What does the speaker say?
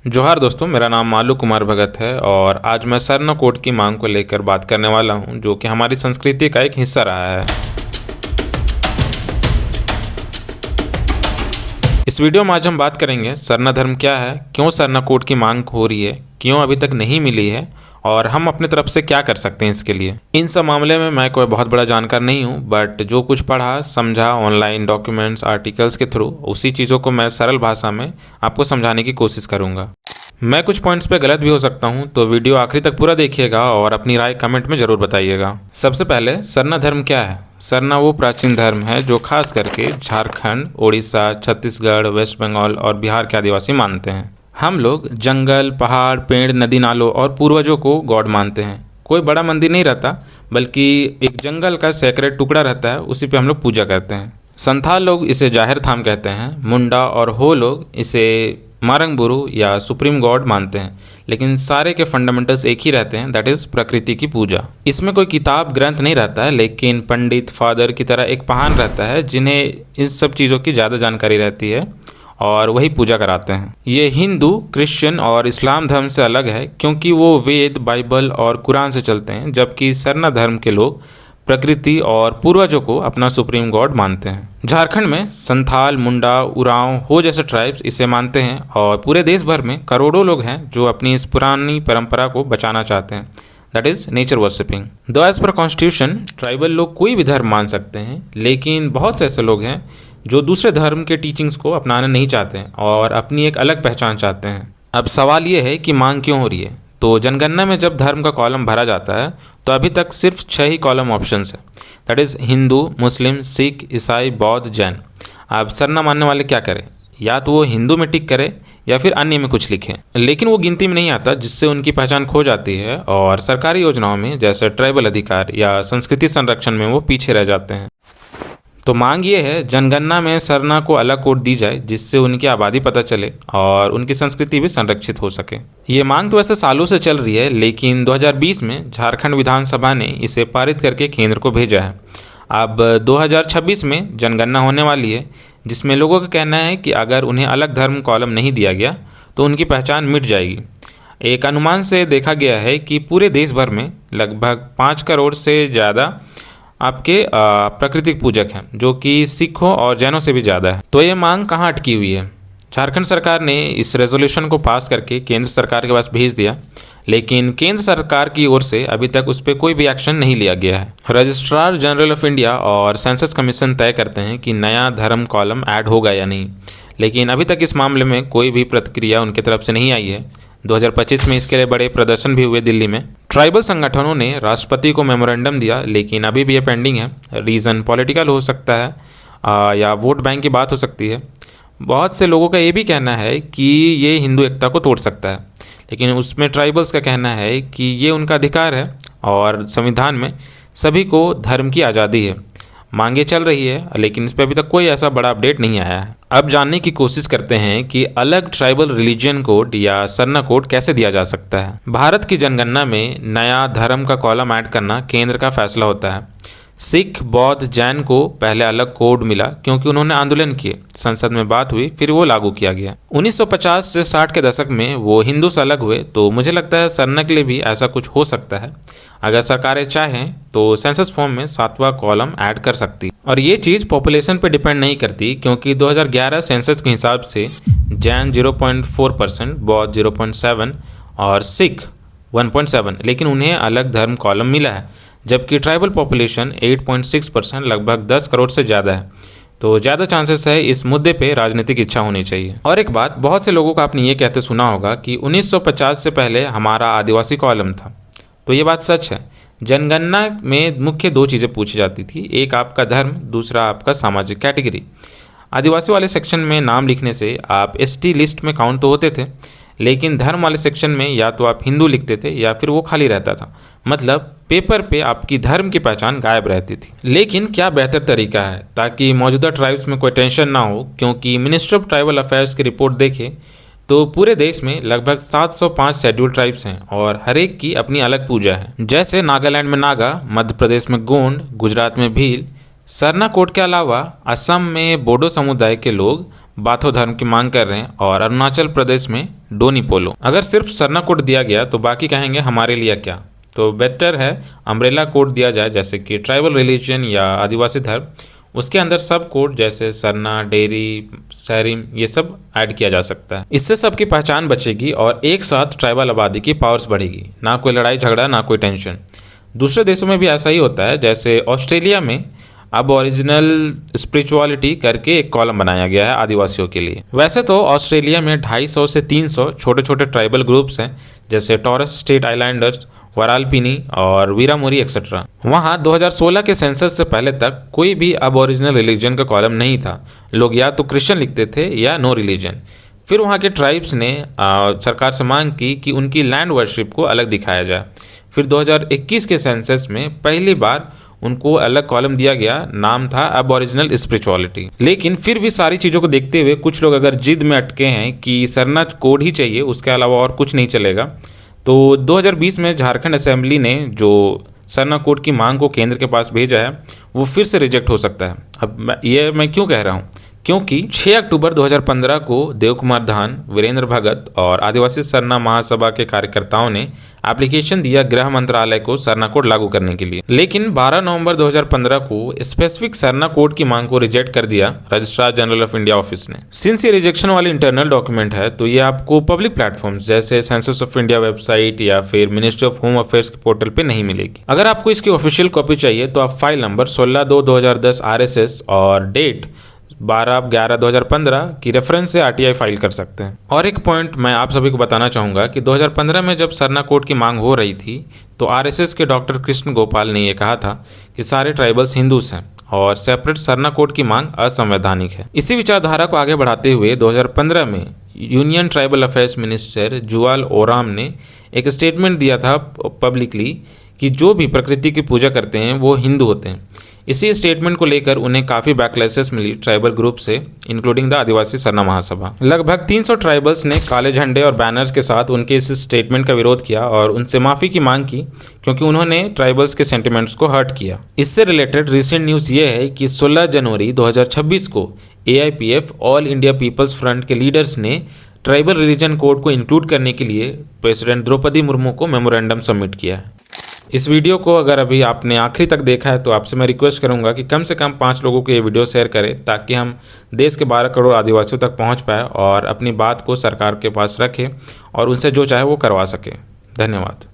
जोहार दोस्तों, मेरा नाम मालू कुमार भगत है और आज मैं सरना कोड की मांग को लेकर बात करने वाला हूं, जो कि हमारी संस्कृति का एक हिस्सा रहा है। इस वीडियो में आज हम बात करेंगे सरना धर्म क्या है, क्यों सरना कोड की मांग हो रही है, क्यों अभी तक नहीं मिली है और हम अपने तरफ से क्या कर सकते हैं इसके लिए। इन सब मामले में मैं कोई बहुत बड़ा जानकार नहीं हूँ, बट जो कुछ पढ़ा समझा ऑनलाइन डॉक्यूमेंट्स आर्टिकल्स के थ्रू, उसी चीज़ों को मैं सरल भाषा में आपको समझाने की कोशिश करूँगा। मैं कुछ पॉइंट्स पे गलत भी हो सकता हूँ, तो वीडियो आखिरी तक पूरा देखिएगा और अपनी राय कमेंट में ज़रूर बताइएगा। सबसे पहले सरना धर्म क्या है। सरना वो प्राचीन धर्म है जो खास करके झारखंड, उड़ीसा, छत्तीसगढ़, वेस्ट बंगाल और बिहार के आदिवासी मानते हैं। हम लोग जंगल, पहाड़, पेड़, नदी नालों और पूर्वजों को गॉड मानते हैं। कोई बड़ा मंदिर नहीं रहता, बल्कि एक जंगल का सेक्रेट टुकड़ा रहता है, उसी पे हम लोग पूजा करते हैं। संथाल लोग इसे जाहिर थाम कहते हैं। मुंडा और हो लोग इसे मारंगबुरु या सुप्रीम गॉड मानते हैं, लेकिन सारे के फंडामेंटल्स एक ही रहते हैं, दैट इज़ प्रकृति की पूजा। इसमें कोई किताब ग्रंथ नहीं रहता है, लेकिन पंडित फादर की तरह एक पहान रहता है जिन्हें इन सब चीज़ों की ज़्यादा जानकारी रहती है और वही पूजा कराते हैं। ये हिंदू, क्रिश्चियन और इस्लाम धर्म से अलग है, क्योंकि वो वेद, बाइबल और कुरान से चलते हैं, जबकि सरना धर्म के लोग प्रकृति और पूर्वजों को अपना सुप्रीम गॉड मानते हैं। झारखंड में संथाल, मुंडा, उरांव, हो जैसे ट्राइब्स इसे मानते हैं और पूरे देश भर में करोड़ों लोग हैं जो अपनी इस पुरानी परंपरा को बचाना चाहते हैं, दैट इज़ नेचर वर्शिपिंग। दो एज पर कॉन्स्टिट्यूशन ट्राइबल लोग कोई भी धर्म मान सकते हैं, लेकिन बहुत से ऐसे लोग हैं जो दूसरे धर्म के टीचिंग्स को अपनाना नहीं चाहते हैं और अपनी एक अलग पहचान चाहते हैं। अब सवाल ये है कि मांग क्यों हो रही है। तो जनगणना में जब धर्म का कॉलम भरा जाता है तो अभी तक सिर्फ 6 ही कॉलम ऑप्शंस है, दैट इज़ हिंदू, मुस्लिम, सिख, ईसाई, बौद्ध, जैन। अब सरना मानने वाले क्या करें, या तो वो हिंदू में टिक करें या फिर अन्य में कुछ लिखें, लेकिन वो गिनती में नहीं आता, जिससे उनकी पहचान खो जाती है और सरकारी योजनाओं में जैसे ट्राइबल अधिकार या संस्कृति संरक्षण में वो पीछे रह जाते हैं। तो मांग ये है जनगणना में सरना को अलग कोड दी जाए, जिससे उनकी आबादी पता चले और उनकी संस्कृति भी संरक्षित हो सके। ये मांग तो वैसे सालों से चल रही है, लेकिन 2020 में झारखंड विधानसभा ने इसे पारित करके केंद्र को भेजा है। अब 2026 में जनगणना होने वाली है, जिसमें लोगों का कहना है कि अगर उन्हें अलग धर्म कॉलम नहीं दिया गया तो उनकी पहचान मिट जाएगी। एक अनुमान से देखा गया है कि पूरे देश भर में लगभग 5 करोड़ से ज़्यादा आपके प्राकृतिक पूजक हैं, जो कि सिखों और जैनों से भी ज़्यादा है। तो ये मांग कहाँ अटकी हुई है। झारखंड सरकार ने इस रेजोल्यूशन को पास करके केंद्र सरकार के पास भेज दिया, लेकिन केंद्र सरकार की ओर से अभी तक उस पर कोई भी एक्शन नहीं लिया गया है। रजिस्ट्रार जनरल ऑफ इंडिया और सेंसस कमीशन तय करते हैं कि नया धर्म कॉलम ऐड होगा या नहीं, लेकिन अभी तक इस मामले में कोई भी प्रतिक्रिया उनकी तरफ से नहीं आई है। 2025 में इसके लिए बड़े प्रदर्शन भी हुए दिल्ली में। ट्राइबल संगठनों ने राष्ट्रपति को मेमोरेंडम दिया, लेकिन अभी भी ये पेंडिंग है। रीज़न पॉलिटिकल हो सकता है या वोट बैंक की बात हो सकती है। बहुत से लोगों का ये भी कहना है कि ये हिंदू एकता को तोड़ सकता है, लेकिन उसमें ट्राइबल्स का कहना है कि ये उनका अधिकार है और संविधान में सभी को धर्म की आज़ादी है। मांगे चल रही है, लेकिन इस पर अभी तक कोई ऐसा बड़ा अपडेट नहीं आया है। अब जानने की कोशिश करते हैं कि अलग ट्राइबल रिलीजन कोड या सरना कोड कैसे दिया जा सकता है। भारत की जनगणना में नया धर्म का कॉलम ऐड करना केंद्र का फैसला होता है। सिख, बौद्ध, जैन को पहले अलग कोड मिला क्योंकि उन्होंने आंदोलन किए, संसद में बात हुई, फिर वो लागू किया गया। 1950 से 60 के दशक में वो हिंदू से अलग हुए, तो मुझे लगता है सरना के लिए भी ऐसा कुछ हो सकता है। अगर सरकारें चाहें तो सेंसस फॉर्म में 7वां कॉलम ऐड कर सकती, और ये चीज़ पॉपुलेशन पे डिपेंड नहीं करती, क्योंकि 2011 सेंसस के हिसाब से जैन 0.4%, बौद्ध 0.7 और सिख 1.7, लेकिन उन्हें अलग धर्म कॉलम मिला है, जबकि ट्राइबल पॉपुलेशन 8.6%, लगभग 10 करोड़ से ज़्यादा है। तो ज़्यादा चांसेस है इस मुद्दे पे राजनीतिक इच्छा होनी चाहिए। और एक बात, बहुत से लोगों को आपने ये कहते सुना होगा कि 1950 से पहले हमारा आदिवासी कॉलम था। तो ये बात सच है। जनगणना में मुख्य 2 चीज़ें पूछी जाती थी, एक आपका धर्म, दूसरा आपका सामाजिक कैटेगरी। आदिवासी वाले सेक्शन में नाम लिखने से आप एसटी लिस्ट में काउंट तो होते थे, लेकिन धर्म वाले सेक्शन में या तो आप हिंदू लिखते थे या फिर वो खाली रहता था, मतलब पेपर पे आपकी धर्म की पहचान गायब रहती थी। लेकिन क्या बेहतर तरीका है ताकि मौजूदा ट्राइब्स में कोई टेंशन ना हो, क्योंकि मिनिस्ट्री ऑफ ट्राइबल अफेयर्स की रिपोर्ट देखें तो पूरे देश में लगभग 705 शेड्यूल ट्राइब्स हैं और हर एक की अपनी अलग पूजा है। जैसे नागालैंड में नागा, मध्य प्रदेश में गोंड, गुजरात में भील। सरना कोड के अलावा असम में बोडो समुदाय के लोग बाथो धर्म की मांग कर रहे हैं और अरुणाचल प्रदेश में डोनी पोलो। अगर सिर्फ सरना कोड दिया गया तो बाकी कहेंगे हमारे लिए क्या, तो बेटर है अम्ब्रेला कोड दिया जाए, जैसे कि ट्राइबल रिलीजन या आदिवासी धर्म, उसके अंदर सब कोड जैसे सरना, डेरी, सैरिम ये सब ऐड किया जा सकता है। इससे सबकी पहचान बचेगी और एक साथ ट्राइबल आबादी की पावर्स बढ़ेगी, ना कोई लड़ाई झगड़ा, ना कोई टेंशन। दूसरे देशों में भी ऐसा ही होता है, जैसे ऑस्ट्रेलिया में अब ओरिजिनल स्पिरिचुअलिटी करके एक कॉलम बनाया गया है आदिवासियों के लिए। वैसे तो ऑस्ट्रेलिया में 250 से 300 छोटे छोटे ट्राइबल ग्रुप्स हैं, जैसे टॉरस स्ट्रेट आइलैंडर्स, वरालपिनी और वीरामुरी एक्सेट्रा। वहाँ 2016 के सेंसस से पहले तक कोई भी अब ओरिजिनल रिलीजन का कॉलम नहीं था। लोग या तो क्रिश्चियन लिखते थे या नो रिलीजन। फिर वहाँ के ट्राइब्स ने सरकार से मांग की कि उनकी लैंड वर्शिप को अलग दिखाया जाए। फिर 2021 के सेंसस में पहली बार उनको अलग कॉलम दिया गया, नाम था अब ओरिजिनल स्पिरिचुअलिटी। लेकिन फिर भी सारी चीज़ों को देखते हुए कुछ लोग अगर जिद में अटके हैं कि सरना कोड ही चाहिए, उसके अलावा और कुछ नहीं चलेगा, तो 2020 में झारखंड असेंबली ने जो सरना कोड की मांग को केंद्र के पास भेजा है वो फिर से रिजेक्ट हो सकता है। अब मैं क्यों कह रहा हूँ, क्योंकि 6 अक्टूबर 2015 को देव कुमार धान, वीरेंद्र भगत और आदिवासी सरना महासभा के कार्यकर्ताओं ने एप्लीकेशन दिया गृह मंत्रालय को सरना कोड लागू करने के लिए। लेकिन 12 नवंबर 2015 को स्पेसिफिक सरना कोड की मांग को रिजेक्ट कर दिया registrar general of India office ने। सिंस ये रिजेक्शन वाली इंटरनल डॉक्यूमेंट है तो ये आपको पब्लिक प्लेटफॉर्म्स जैसे सेंसस ऑफ इंडिया वेबसाइट या फिर मिनिस्ट्री ऑफ होम अफेयर्स के पोर्टल पे नहीं मिलेगी। अगर आपको इसकी ऑफिशियल कॉपी चाहिए तो आप फाइल नंबर 16/2/2010 RSS और डेट 12/11/2015 की रेफरेंस से RTI फाइल कर सकते हैं। और एक पॉइंट मैं आप सभी को बताना चाहूँगा कि 2015 में जब सरना कोड की मांग हो रही थी तो RSS के डॉक्टर कृष्ण गोपाल ने यह कहा था कि सारे ट्राइबल्स हिंदूस हैं और सेपरेट सरना कोड की मांग असंवैधानिक है। इसी विचारधारा को आगे बढ़ाते हुए 2015 में union tribal affairs minister Jual Oram ने एक स्टेटमेंट दिया था पब्लिकली कि जो भी प्रकृति की पूजा करते हैं वो हिंदू होते हैं। इसी स्टेटमेंट को लेकर उन्हें काफ़ी बैकलैशेस मिली ट्राइबल ग्रुप से, इंक्लूडिंग द आदिवासी सरना महासभा। लगभग 300 ट्राइबल्स ने काले झंडे और बैनर्स के साथ उनके इस स्टेटमेंट का विरोध किया और उनसे माफ़ी की मांग की, क्योंकि उन्होंने ट्राइबल्स के सेंटिमेंट्स को हर्ट किया। इससे रिलेटेड रिसेंट न्यूज़ ये है कि 16 जनवरी 2026 को AIPF all India people's front के लीडर्स ने ट्राइबल रिलीजन कोड को इंक्लूड करने के लिए प्रेसिडेंट द्रौपदी मुर्मू को मेमोरेंडम सबमिट किया है। इस वीडियो को अगर अभी आपने आखिरी तक देखा है तो आपसे मैं रिक्वेस्ट करूंगा कि कम से कम 5 लोगों को ये वीडियो शेयर करें, ताकि हम देश के 12 करोड़ आदिवासियों तक पहुंच पाए और अपनी बात को सरकार के पास रखें और उनसे जो चाहे वो करवा सकें। धन्यवाद।